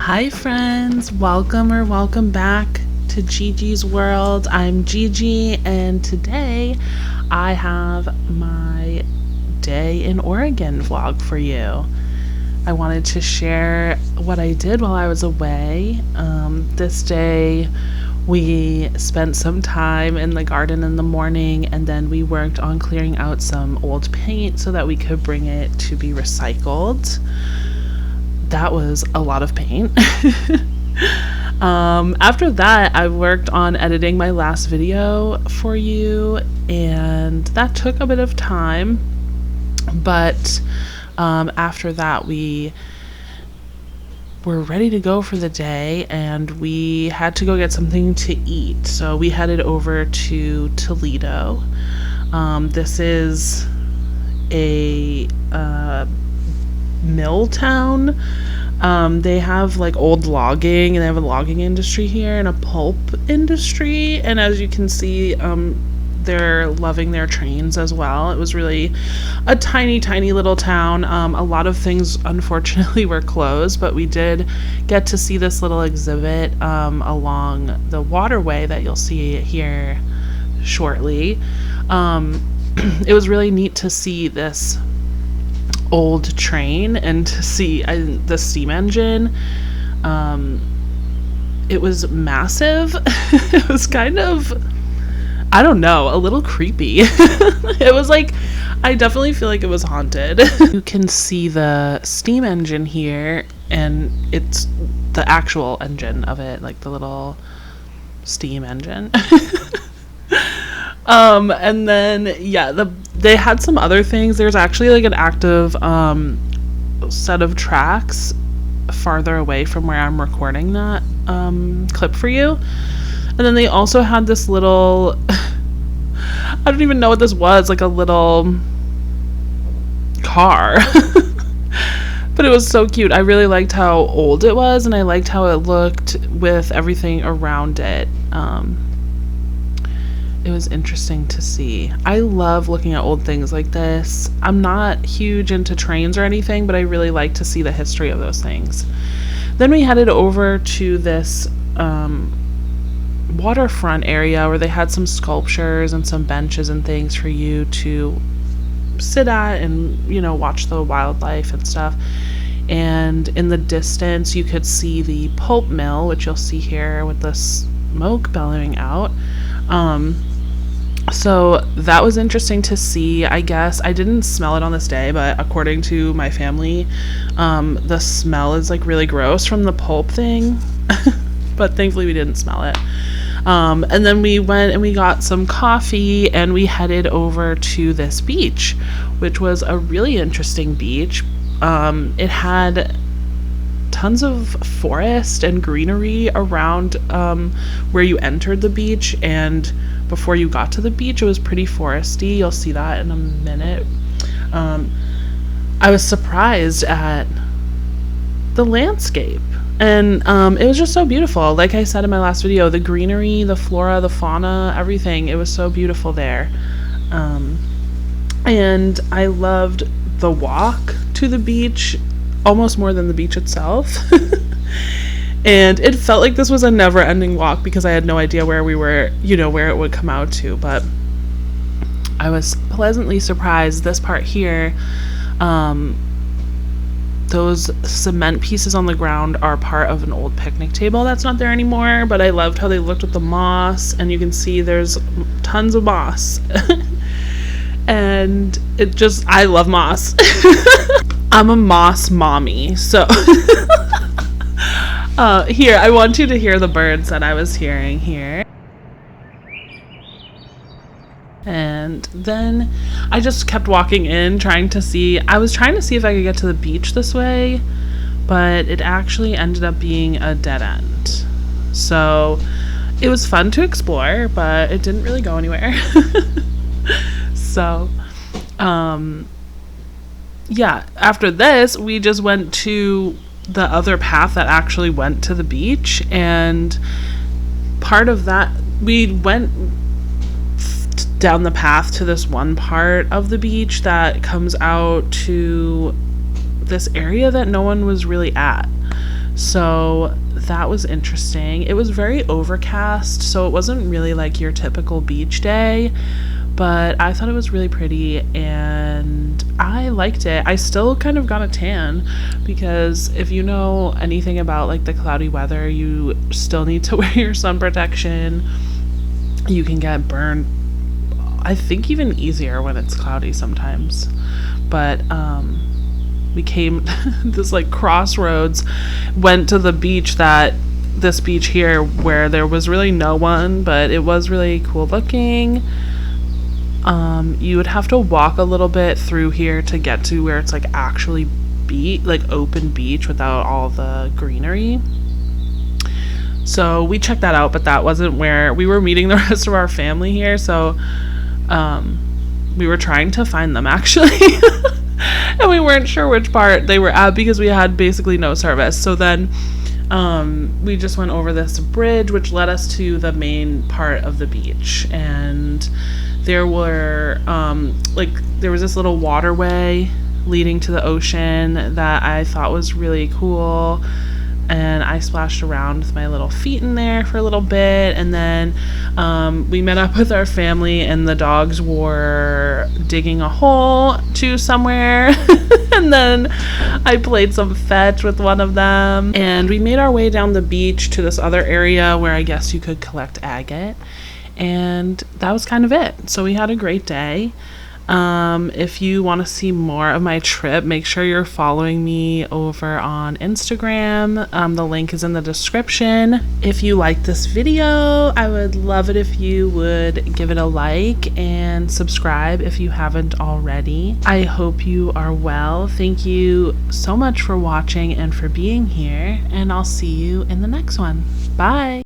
Hi friends, welcome back to JiJi's world. I'm JiJi and today I have my day in Oregon vlog for you. I wanted to share what I did while I was away. This day we spent some time in the garden in the morning, and then we worked on clearing out some old paint so that we could bring it to be recycled. That was a lot of paint. After that, I worked on editing my last video for you, and that took a bit of time, but after that we were ready to go for the day, and we had to go get something to eat, so we headed over to Toledo. This is a mill town. They have like old logging, and they have a logging industry here and a pulp industry, and as you can see, they're loving their trains as well. It was really a tiny little town. A lot of things unfortunately were closed, but we did get to see this little exhibit along the waterway that you'll see here shortly. It was really neat to see this old train and to see the steam engine. It was massive. It was kind of, I don't know, a little creepy. It was like, I definitely feel like it was haunted. You can see the steam engine here, and it's the actual engine of it, like the little steam engine. And then, yeah, they had some other things. There's actually like an active set of tracks farther away from where I'm recording that clip for you. And then they also had this little, I don't even know what this was, like a little car. But it was so cute. I really liked how old it was, and I liked how it looked with everything around it. It was interesting to see. I love looking at old things like this. I'm not huge into trains or anything, but I really like to see the history of those things. Then we headed over to this waterfront area where they had some sculptures and some benches and things for you to sit at and, you know, watch the wildlife and stuff. And in the distance you could see the pulp mill, which you'll see here with the smoke bellowing out. So that was interesting to see. I guess I didn't smell it on this day, but according to my family, the smell is like really gross from the pulp thing. But thankfully we didn't smell it. And then we went and we got some coffee, and we headed over to this beach, which was a really interesting beach. It had tons of forest and greenery around where you entered the beach, and before you got to the beach it was pretty foresty. You'll see that in a minute. I was surprised at the landscape, and it was just so beautiful. Like I said in my last video, the greenery, the flora, the fauna, everything, it was so beautiful there. And I loved the walk to the beach almost more than the beach itself. And it felt like this was a never-ending walk because I had no idea where we were, you know, where it would come out to. But I was pleasantly surprised. This part here, those cement pieces on the ground are part of an old picnic table that's not there anymore, but I loved how they looked with the moss, and you can see there's tons of moss. And it just, I love moss. I'm a moss mommy, so here, I want you to hear the birds that I was hearing here. And then I just kept walking in, I was trying to see if I could get to the beach this way, but it actually ended up being a dead end. So it was fun to explore, but it didn't really go anywhere. So, yeah, after this, we just went to the other path that actually went to the beach, and part of that, we went down the path to this one part of the beach that comes out to this area that no one was really at. So that was interesting. It was very overcast, so it wasn't really like your typical beach day, but I thought it was really pretty and I liked it. I still kind of got a tan because if you know anything about like the cloudy weather, you still need to wear your sun protection. You can get burned, I think, even easier when it's cloudy sometimes. But we came this like crossroads, went to the beach, this beach here where there was really no one, but it was really cool looking. You would have to walk a little bit through here to get to where it's like actually like open beach without all the greenery. So we checked that out, but that wasn't where we were meeting the rest of our family here. So we were trying to find them actually. And we weren't sure which part they were at because we had basically no service. So then we just went over this bridge, which led us to the main part of the beach. And there were there was this little waterway leading to the ocean that I thought was really cool. And I splashed around with my little feet in there for a little bit. And then we met up with our family and the dogs were digging a hole to somewhere. And then I played some fetch with one of them. And we made our way down the beach to this other area where I guess you could collect agate. And that was kind of it. So we had a great day. If you want to see more of my trip, make sure you're following me over on Instagram. The link is in the description. If you like this video, I would love it if you would give it a like and subscribe if you haven't already. I hope you are well. Thank you so much for watching and for being here, and I'll see you in the next one. Bye.